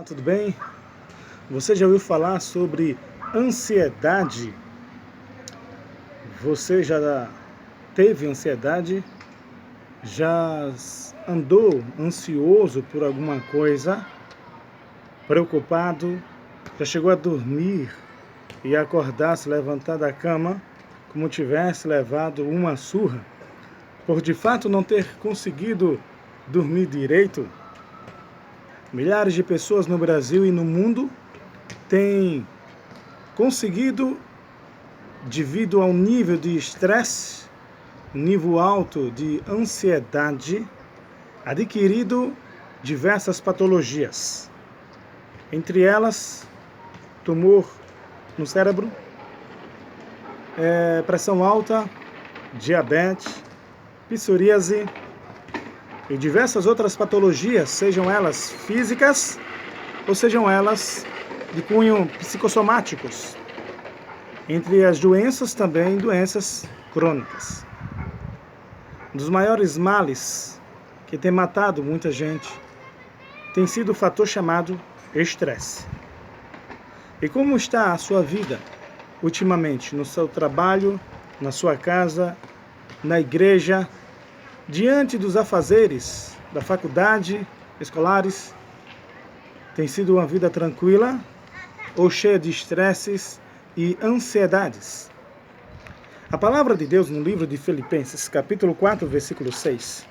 Tudo bem? Você já ouviu falar sobre ansiedade? Você já teve ansiedade? Já andou ansioso por alguma coisa? Preocupado? Já chegou a dormir e acordar, se levantar da cama como tivesse levado uma surra? Por de fato não ter conseguido dormir direito? Milhares de pessoas no Brasil e no mundo têm conseguido, devido ao nível de estresse, nível alto de ansiedade, adquirido diversas patologias. Entre elas, tumor no cérebro, pressão alta, diabetes, psoríase e diversas outras patologias, sejam elas físicas ou sejam elas de cunho psicossomáticos. Entre as doenças também doenças crônicas. Um dos maiores males que tem matado muita gente tem sido o fator chamado estresse. E como está a sua vida ultimamente, no seu trabalho, na sua casa, na igreja, diante dos afazeres da faculdade, escolares? Tem sido uma vida tranquila ou cheia de estresses e ansiedades? A palavra de Deus no livro de Filipenses, capítulo 4, versículo 6,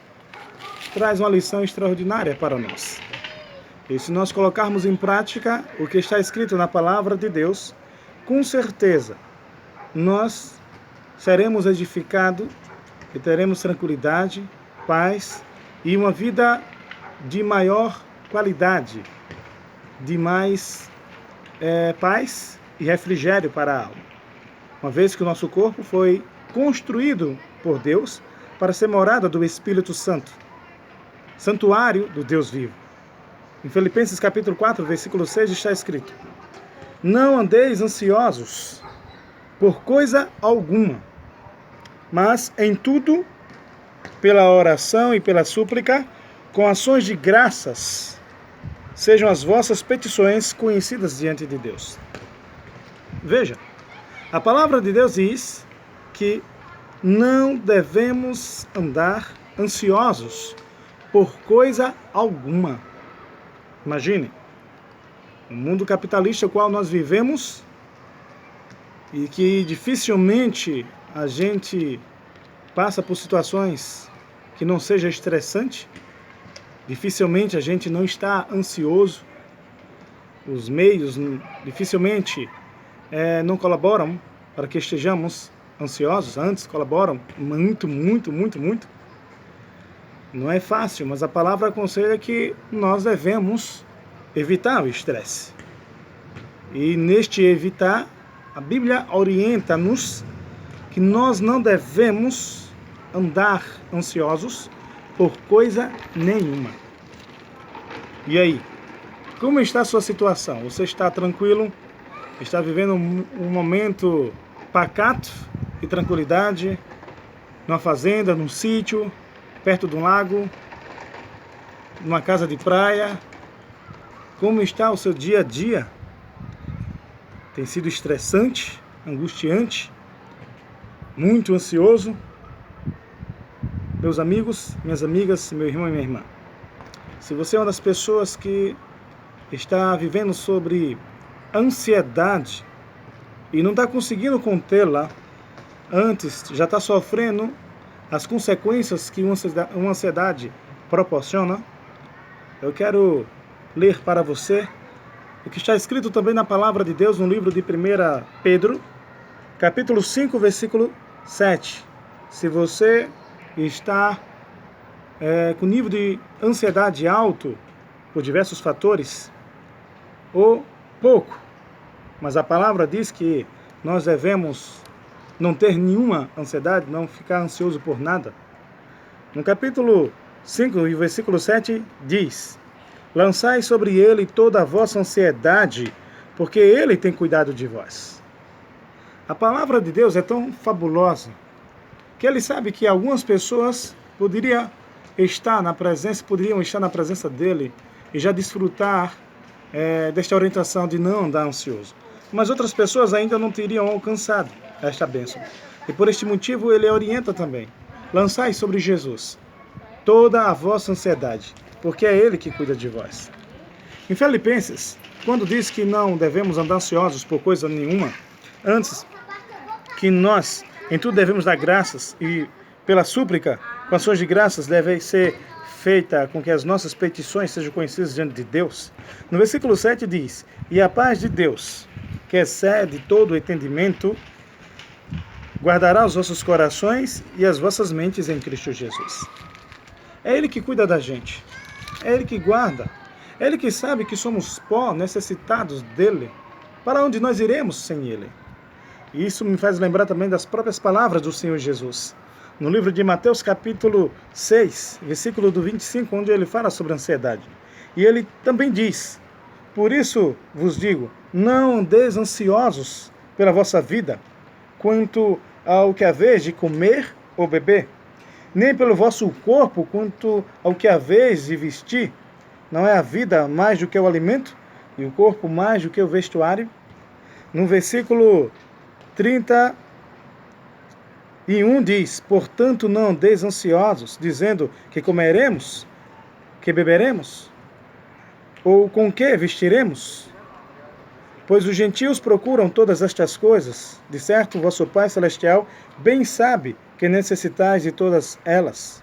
traz uma lição extraordinária para nós. E se nós colocarmos em prática o que está escrito na palavra de Deus, com certeza nós seremos edificados e teremos tranquilidade, paz e uma vida de maior qualidade, de mais paz e refrigério para a alma. Uma vez que o nosso corpo foi construído por Deus para ser morada do Espírito Santo, santuário do Deus vivo. Em Filipenses capítulo 4, versículo 6 está escrito: não andeis ansiosos por coisa alguma, mas em tudo, pela oração e pela súplica, com ações de graças, sejam as vossas petições conhecidas diante de Deus. Veja, a palavra de Deus diz que não devemos andar ansiosos por coisa alguma. Imagine, o mundo capitalista no qual nós vivemos e que dificilmente a gente passa por situações que não seja estressante, dificilmente a gente não está ansioso, os meios dificilmente não colaboram para que estejamos ansiosos, antes colaboram muito. Não é fácil, mas a palavra aconselha que nós devemos evitar o estresse. E neste evitar, a Bíblia orienta-nos que nós não devemos andar ansiosos por coisa nenhuma. E aí, como está a sua situação? Você está tranquilo? Está vivendo um momento pacato e tranquilidade? Numa fazenda, num sítio, perto de um lago, numa casa de praia? Como está o seu dia a dia? Tem sido estressante, angustiante, muito ansioso? Meus amigos, minhas amigas, meu irmão e minha irmã, se você é uma das pessoas que está vivendo sobre ansiedade e não está conseguindo contê-la, antes já está sofrendo as consequências que uma ansiedade proporciona, eu quero ler para você o que está escrito também na palavra de Deus no livro de 1 Pedro, capítulo 5, versículo 7. Se você está com nível de ansiedade alto por diversos fatores, ou pouco, mas a palavra diz que nós devemos não ter nenhuma ansiedade, não ficar ansioso por nada. No capítulo 5, versículo 7, diz: lançai sobre ele toda a vossa ansiedade, porque ele tem cuidado de vós. A palavra de Deus é tão fabulosa que ele sabe que algumas pessoas poderiam estar na presença dele e já desfrutar desta orientação de não andar ansioso. Mas outras pessoas ainda não teriam alcançado esta bênção. E por este motivo ele orienta também: lançai sobre Jesus toda a vossa ansiedade, porque é Ele que cuida de vós. Em Filipenses, quando diz que não devemos andar ansiosos por coisa nenhuma, antes que nós em tudo devemos dar graças, e pela súplica, com ações de graças, deve ser feita com que as nossas petições sejam conhecidas diante de Deus. No versículo 7 diz: e a paz de Deus, que excede todo o entendimento, guardará os vossos corações e as vossas mentes em Cristo Jesus. É Ele que cuida da gente. É Ele que guarda. É Ele que sabe que somos pó, necessitados dEle. Para onde nós iremos sem Ele? E isso me faz lembrar também das próprias palavras do Senhor Jesus. No livro de Mateus, capítulo 6, versículo do 25, onde ele fala sobre ansiedade. E ele também diz: por isso vos digo, não andeis ansiosos pela vossa vida, quanto ao que haveis de comer ou beber, nem pelo vosso corpo, quanto ao que haveis de vestir. Não é a vida mais do que o alimento, e o corpo mais do que o vestuário? No versículo 31 diz: portanto não andeis ansiosos, dizendo que comeremos, que beberemos, ou com que vestiremos? Pois os gentios procuram todas estas coisas. De certo, vosso Pai Celestial bem sabe que necessitais de todas elas.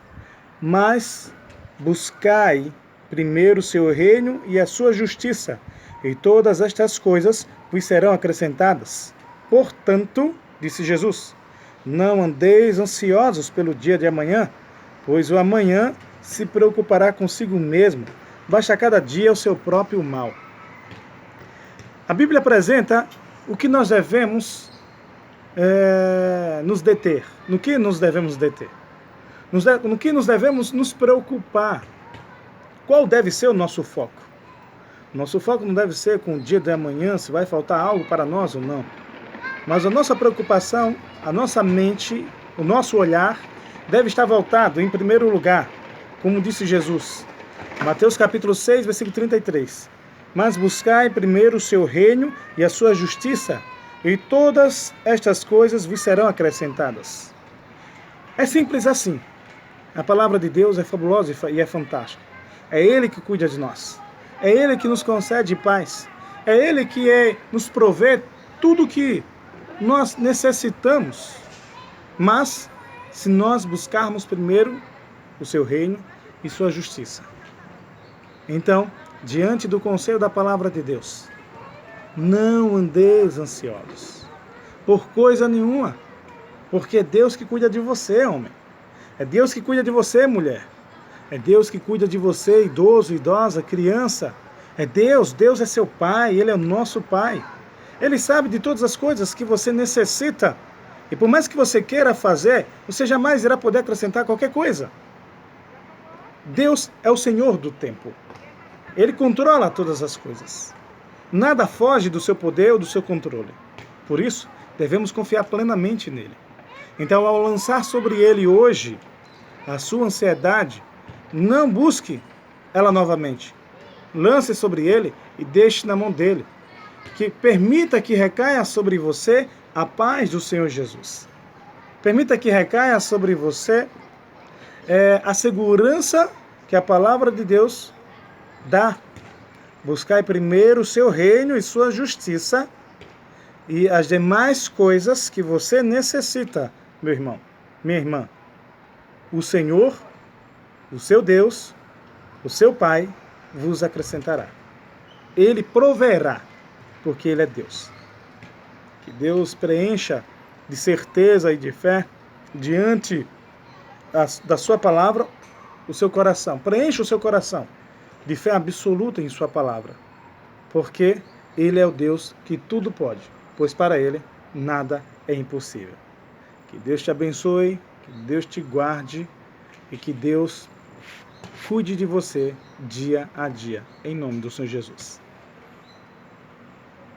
Mas buscai primeiro o seu reino e a sua justiça, e todas estas coisas vos serão acrescentadas. Portanto, disse Jesus, não andeis ansiosos pelo dia de amanhã, pois o amanhã se preocupará consigo mesmo. Basta cada dia o seu próprio mal. A Bíblia apresenta o que nós devemos nos deter. No que nos devemos deter? No que nos devemos nos preocupar. Qual deve ser o nosso foco? Nosso foco não deve ser com o dia de amanhã, se vai faltar algo para nós ou não. Mas a nossa preocupação, a nossa mente, o nosso olhar deve estar voltado em primeiro lugar, como disse Jesus. Mateus capítulo 6, versículo 33. Mas buscai primeiro o seu reino e a sua justiça, e todas estas coisas vos serão acrescentadas. É simples assim. A palavra de Deus é fabulosa e é fantástica. É Ele que cuida de nós. É Ele que nos concede paz. É Ele que nos provê tudo o que nós necessitamos. Mas, se nós buscarmos primeiro o seu reino e sua justiça. Então, diante do conselho da palavra de Deus, não andeis ansiosos por coisa nenhuma, porque é Deus que cuida de você, homem. É Deus que cuida de você, mulher. É Deus que cuida de você, idoso, idosa, criança. É Deus, Deus é seu Pai, Ele é o nosso Pai. Ele sabe de todas as coisas que você necessita. E por mais que você queira fazer, você jamais irá poder acrescentar qualquer coisa. Deus é o Senhor do tempo. Ele controla todas as coisas. Nada foge do seu poder ou do seu controle. Por isso, devemos confiar plenamente nele. Então, ao lançar sobre ele hoje a sua ansiedade, não busque ela novamente. Lance sobre ele e deixe na mão dele. Que permita que recaia sobre você a paz do Senhor Jesus. Permita que recaia sobre você a segurança que a palavra de Deus dá. Buscai primeiro o seu reino e sua justiça, e as demais coisas que você necessita, meu irmão, minha irmã. O Senhor, o seu Deus, o seu Pai, vos acrescentará. Ele proverá, porque Ele é Deus. Que Deus preencha de certeza e de fé diante da sua palavra o seu coração. Preencha o seu coração de fé absoluta em sua palavra, porque Ele é o Deus que tudo pode, pois para Ele nada é impossível. Que Deus te abençoe, que Deus te guarde e que Deus cuide de você dia a dia, em nome do Senhor Jesus.